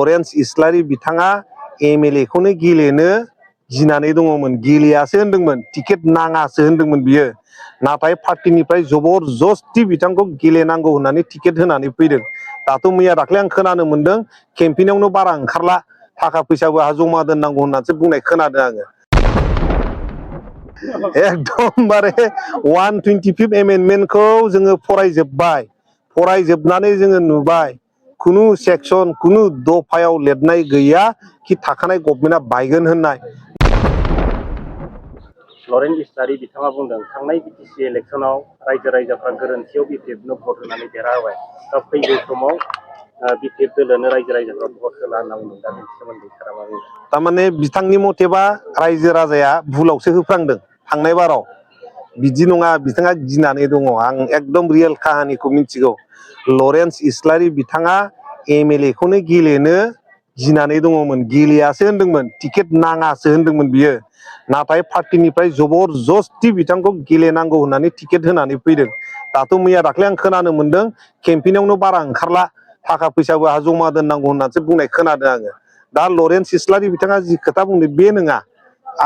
Lawrence इस्लारि बिथाङा MLA खौनो गेलेनो गिनानै दङमोन गेलेयासो होनदोंमोन टिकेट नाङासो होनदोंमोन बियो नाथाय पार्टीनिफ्राय जबरदस्ति बिथांखौ गेलेनांगौ होननानै टिकेट होनानै फैदों दाथ' मैया दाख्लै आं खोनानो मोनदों केम्पेइनावनो बारा ओंखारला थाखा फैसाबो आहा जमा दोननांगौ होननानैसो बुंनाय खोनादों आङो एकदमबारे 125 एमेन्डमेन्टखौ जोङो फरायजोबनानै जोङो नुबाय कुनु सेक्सन कुनु दफायाव लिरनाय गैया कि थाखानाय गभर्नमेन्टआ बायगोन होननाय लरेन्स इस्लारि बिथाङा बुंदों थांनाय BTC इलेक्शनाव रायजो-राजाफ्रा गोरोन्थियाव BPF नो भट होनानै देरहाबाय दा फैगौ समाव BPF दोलोनो रायजो-राजाफ्रा भट होला होनना बुंदों दा बेनि सोमोन्दै सारा मा बुङो तारमाने बिथांनि मथेबा रायजो-राजाया भुलावसो होफ्रांदों थांनाय बाराव बिदि नङा बिथाङा गिनानै दङ आं एकदम रियेल काहानिखौ मिथिगौ लरेन्स इस्लारि बिथाङा MLA खौनो गेलेनो गिनानै दङमोन गेलेयासो होनदोंमोन टिकेट नाङासो होनदोंमोन बियो नाथाय पार्टीनिफ्राय जबरदस्ति बिथांखौ गेलेनांगौ होननानै टिकेट होनानै फैदों दाथ' मैया दाख्लै आं खोनानो मोनदों केम्पेइनावनो बारा ओंखारला थाखा फैसाबो आहा जमा दोननांगौ होननानैसो बुंनाय खोनादों आङो दा लरेन्स इस्लारि बिथाङा जि खोथा बुंदों बे नङा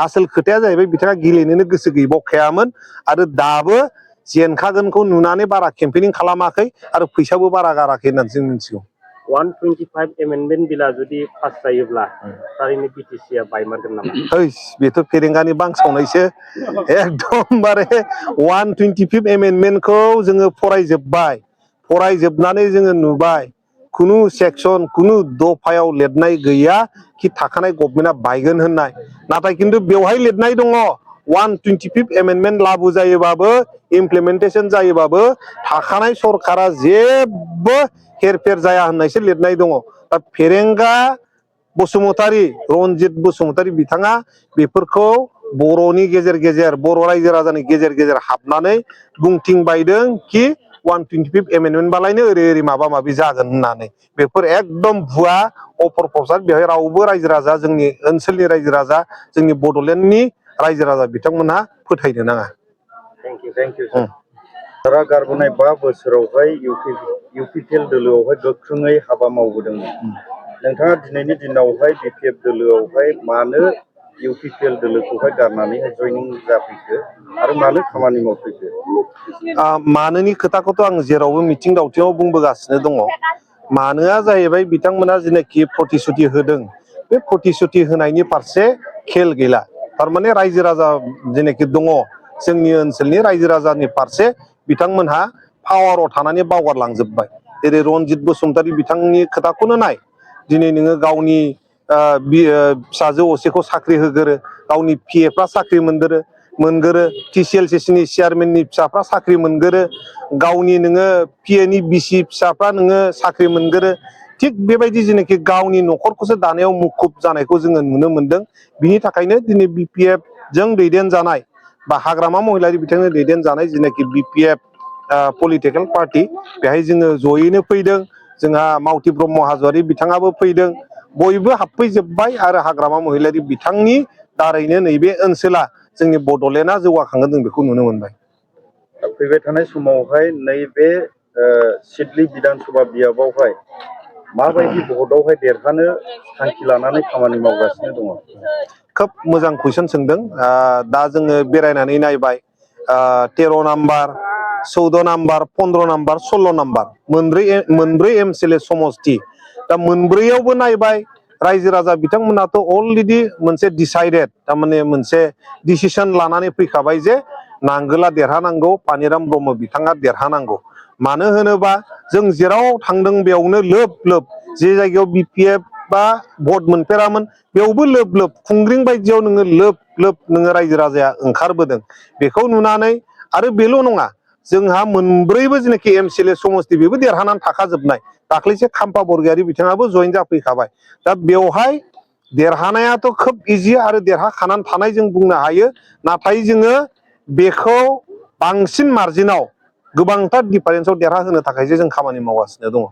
आसोल खोथाया जाहैबाय बिथाङा गेलेनोनो गोसो गैबावखायामोन आरो दाबो जेनखागोनखौ नुनानै बारा केम्पेइनिं खालामाखै आरो फैसाबो बारा गाराखै होननानै जों मिथिगौ 125 एमेन्डमेन्ट बिला जुदि पास जायोब्ला थारैनो BTC आ बायमारगोन नामा बेथ' फेरेंगानि बांसावनायसो एकदमबारे 125 एमेन्डमेन्टखौ जोङो फरायजोबनानै जोङो नुबाय कुनु सेक्सन कुनु दफायाव लिरनाय गैया कि थाखानाय गभर्नमेन्टआ बायगोन होननाय नाथाय खिन्थु बेवहाय लिरनाय दङ 125 एमेन्डमेन्ट लागु जायोबाबो इमप्लिमेन्टेसन जायोबाबो थाखानाय सरकारा जेबो हेरफेर जाया होननायसो लिरनाय दङ दा फेरेंगा बसुमतारी रनजित बसुमतारी बिथाङा बेफोरखौ बर'नि गेजेर बर' रायजो राजानि गेजेर हाबनानै बुंथिंबायदों कि 125 एमेन्डमेन्ट बालायनो ओरै माबा माबि जागोन होननानै बेफोर एकदम भुवा अफर प्रसाद बेवहाय रावबो रायजो राजा जोंनि ओनसोलनि रायजो राजा जोंनि बड'लेण्डनि रायजो राजा बिथांमोनहा फोथायनो नाङा थेंक इउ सारा गारबोनाय 5 बोसोरावहाय UPPL दोलोआवहाय गोख्रोङै हाबा मावबोदोंमोन नोंथाङा दिनैनि दिनावहाय BPF दोलोआवहाय मानो UPPL दोलोखौहाय गारनानै जयनिं जाफैखो आरो मानो खामानि मावफैखो मानोनि खोथाखौथ' आं जेरावबो मिथिं दावथिङाव बुंबोगासिनो दङ मानोआ जाहैबाय बिथांमोना जेनाखि प्रतिश्रुति होदों बे प्रतिश्रुति होनायनि फारसे खेल गैला थारमाने रायजो राजा जेनाखि दङ जोंनि ओनसोलनि रायजो राजानि फारसे बिथांमोनहा पावाराव थानानै बावगारलांजोबबाय जेरै रनजित बसुमतारी बिथांनि खोथाखौनो नाय दिनै नोङो गावनि फिसाजो असेखौ साख्रि होगोरो गावनि PFफ्रा साख्रि मोनगोरो TCLCCनि चेयारमेननि फिसाफ्रा साख्रि मोनगोरो गावनि नोङो PAनि बिसि फिसाफ्रा नोङो साख्रि मोनगोरो थिग बेबायदि जेनाखि गावनि न'खरखौसो दानायाव मुखुब जानायखौ जोङो नुनो मोनदों बिनि थाखायनो दिनै BPF जों दैदेनजानाय बा हाग्रामा महिलारि बिथांजों दैदेनजानाय जेनाखि BPF पलिटिकेल पार्टी बेहाय जोङो जयैनो फैदों जोंहा मावथि ब्रह्म हाज'वारि बिथाङाबो फैदों बयबो हाबफैजोबबाय आरो हाग्रामा महिलारि बिथांनि दारैनो नैबे ओनसोला जोंनि बड'लेण्डआ जौगाखांगोन जों बेखौ नुनो मोनबाय फैबाय थानाय समावहाय नैबे सिडली विधान सभा बियाबावहाय माबायदि भटआवहाय देरहानो थांखि लानानै खामानि मावगासिनो दङ खोब मोजां कुइसन सोंदों दा जोङो बेरायनानै नायबाय 13 नाम्बार 14 नाम्बार 15 नाम्बार 16 नाम्बार मोनब्रै MCLA समस्ति दा मोनब्रैयावबो नायबाय रायजो राजा बिथांमोनाथ' अलरेडि मोनसे डिसाइडेड थारमाने मोनसे डिसिसन लानानै फैखाबाय जे नांगोला देरहानांगौ पानिराम ब्रह्म बिथाङा देरहानांगौ मानो होनोबा जों जेराव थांदों बेयावनो लोब जे जायगायाव BPF बा भट मोनफेरामोन बेयावबो लोब खुंग्रिं बायदियाव नोङो लोब नोङो रायजो राजाया ओंखारबोदों बेखौ नुनानै आरो बेल' नङा जोंहा मोनब्रैबो जेनाखि MCLA समस्ति बेबो देरहानानै थाखाजोबनाय दाख्लैसो खाम्फा बरगयारि बिथाङाबो जयेन जाफैखाबाय दा बेवहाय देरहानायाथ' खोब इजि आरो देरहाखानानै थानाय जों बुंनो हायो नाथाय जोङो बेखौ बांसिन मार्जिनाव गोबांथार डिफारेन्सआव देरहाहोनो थाखायसो जों खामानि मावगासिनो दङ